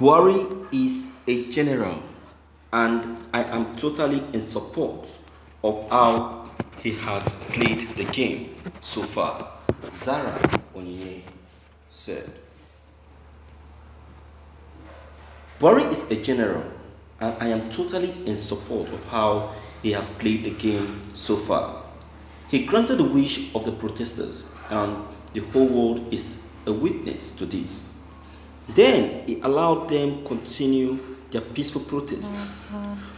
Buhari is a general, and I am totally in support of how he has played the game so far, Zara Onyinye said. Buhari is a general, and I am totally in support of how he has played the game so far. He granted the wish of the protesters, and the whole world is a witness to this. Then he allowed them continue their peaceful protest.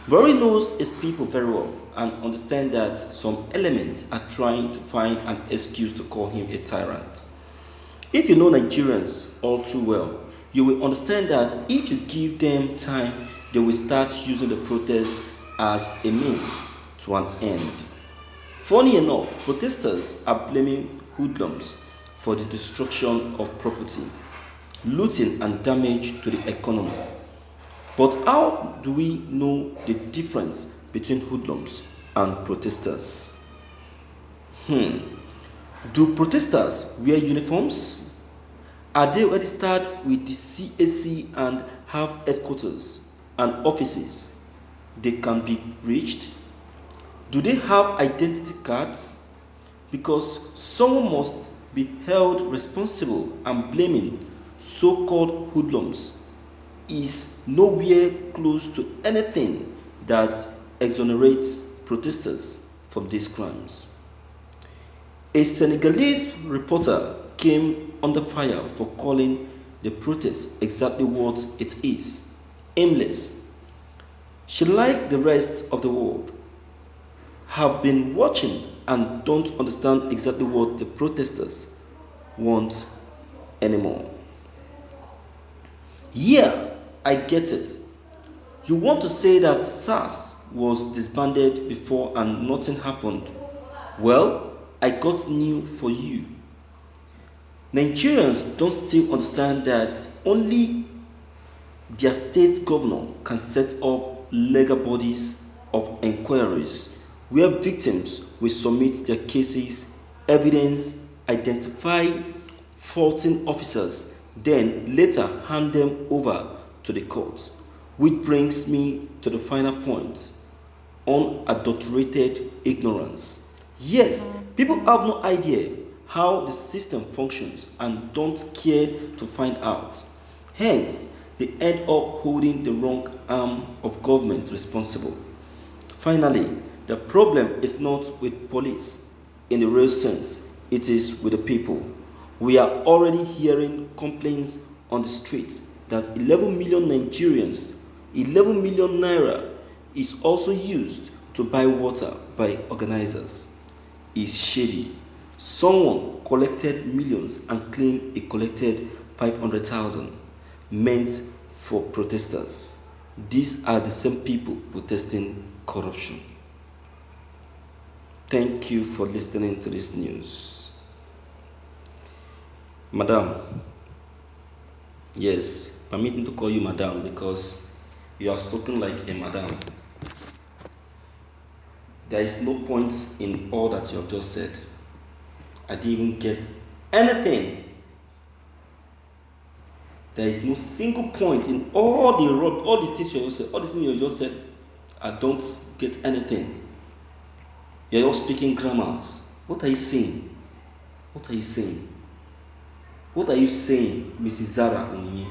Buhari knows his people very well and understands that some elements are trying to find an excuse to call him a tyrant. If you know Nigerians all too well, you will understand that if you give them time, they will start using the protest as a means to an end. Funny enough, protesters are blaming hoodlums for the destruction of property, looting, and damage to the economy. But how do we know the difference between hoodlums and protesters? Do protesters wear uniforms? Are they registered with the CAC and have headquarters and offices they can be reached? Do they have identity cards? Because someone must be held responsible, and blaming so-called hoodlums is nowhere close to anything that exonerates protesters from these crimes. A Senegalese reporter came under fire for calling the protest exactly what it is: aimless. She, like the rest of the world, have been watching and don't understand exactly what the protesters want anymore. Yeah, I get it. You want to say that SARS was disbanded before and nothing happened. Well, I got news for you. Nigerians don't still understand that only their state governor can set up legal bodies of inquiries where victims will submit their cases, evidence, identify faulting officers, then later hand them over to the court. Which brings me to the final point: unadulterated ignorance. Yes, people have no idea how the system functions and don't care to find out. Hence, they end up holding the wrong arm of government responsible. Finally, the problem is not with police in the real sense, it is with the people. We are already hearing complaints on the streets that 11 million Nigerians, 11 million naira, is also used to buy water by organizers. Is shady. Someone collected millions and claimed he collected 500,000 meant for protesters. These are the same people protesting corruption. Thank you for listening to this news. Madam, yes, permit me to call you Madam because you have spoken like a madam. There is no point in all that you have just said. I didn't even get anything. There is no single point in all the things you just said. I don't get anything. You're just speaking grammars. What are you saying? What are you saying? What are you saying, Mrs. Zara Onyinye?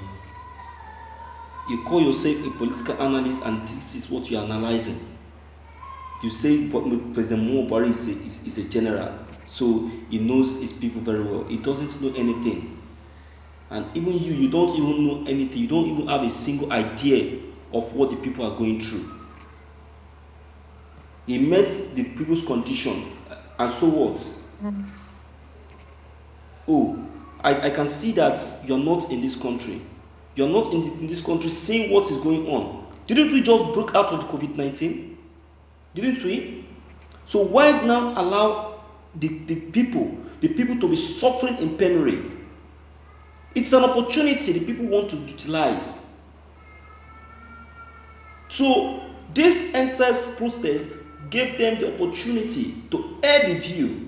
You call yourself a political analyst and this is what you're analyzing. You say President Muhammadu Buhari is a general, so he knows his people very well. He doesn't know anything. And even you don't even know anything. You don't even have a single idea of what the people are going through. He met the people's condition, and so what? Oh, I can see that you're not in this country. You're not in this country seeing what is going on. Didn't we just break out of COVID-19? Didn't we? So why now allow the people to be suffering in penury? It's an opportunity the people want to utilize. So this NSAS protest gave them the opportunity to air the view.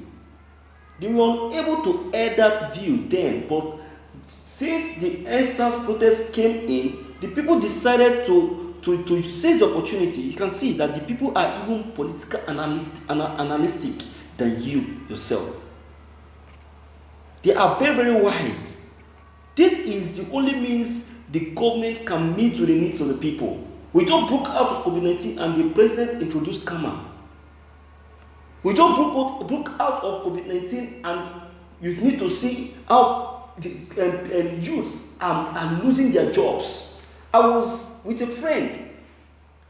They were unable to air that view then, but since the NSAS protest came in, the people decided to seize the opportunity. You can see that the people are even political analytic than you yourself. They are very, very wise. This is the only means the government can meet with the needs of the people. We just broke out of COVID-19 and the president introduced Kama. We just broke out of COVID-19 and you need to see how the youths are losing their jobs. I was with a friend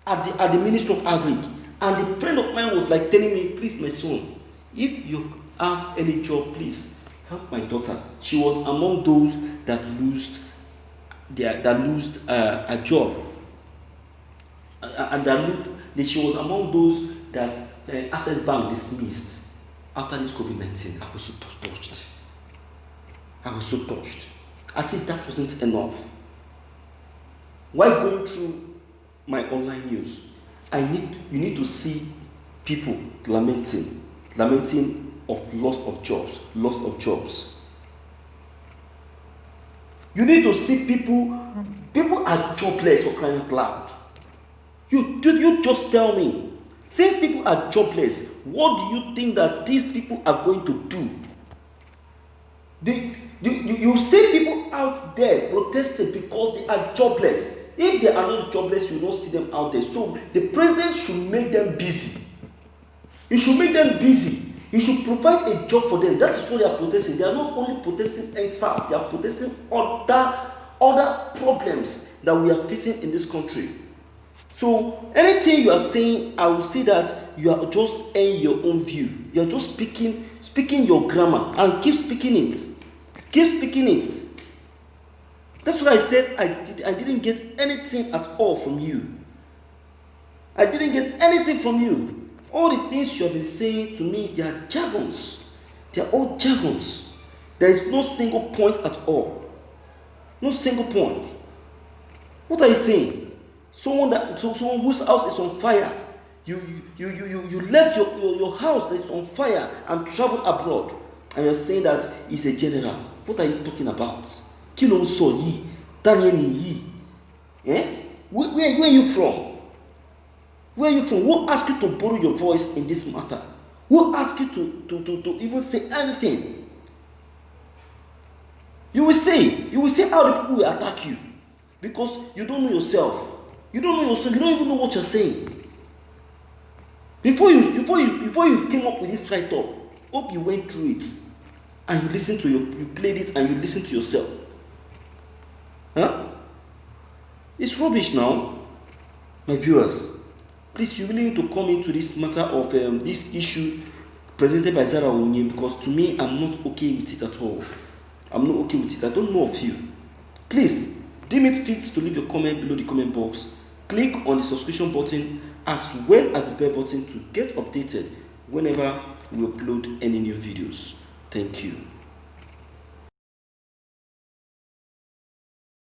at the Ministry of Agri, and a friend of mine was like telling me, please my son, if you have any job, please help my daughter. She was among those that lost a job, and she was among those that Access Bank dismissed after this COVID-19. I was so touched. I said that wasn't enough. While going through my online news, you need to see people lamenting of loss of jobs. You need to see people are jobless for crying out loud. You just tell me, since people are jobless, what do you think that these people are going to do? You see people out there protesting because they are jobless. If they are not jobless, you don't see them out there. So the president should make them busy. He should make them busy. He should provide a job for them. That is what they are protesting. They are not only protesting NSAS, they are protesting other problems that we are facing in this country. So anything you are saying, I will say that you are just airing your own view. You are just speaking your grammar, and keep speaking it. That's what I said. I didn't get anything at all from you. I didn't get anything from you. All the things you have been saying to me, they are jargons. They are all jargons. There is no single point at all. No single point. What are you saying? Someone whose house is on fire. You left your house that is on fire and traveled abroad, and you're saying that he's a general. What are you talking about? Kí ló ń sọ yìí? Tani ẹni yìí? Where are you from? Where are you from? Who asked you to borrow your voice in this matter? Who asked you to even say anything? You will say how the people will attack you because you don't know yourself. You don't even know what you're saying. Before you came up with this write-up, hope you went through it and you played it and you listened to yourself. Huh? It's rubbish now, my viewers. Please, you really need to come into this matter of this issue presented by Zara Onye, because to me, I'm not okay with it at all. I'm not okay with it. I don't know of you. Please, deem it fit to leave your comment below the comment box. Click on the subscription button as well as the bell button to get updated whenever we upload any new videos. Thank you.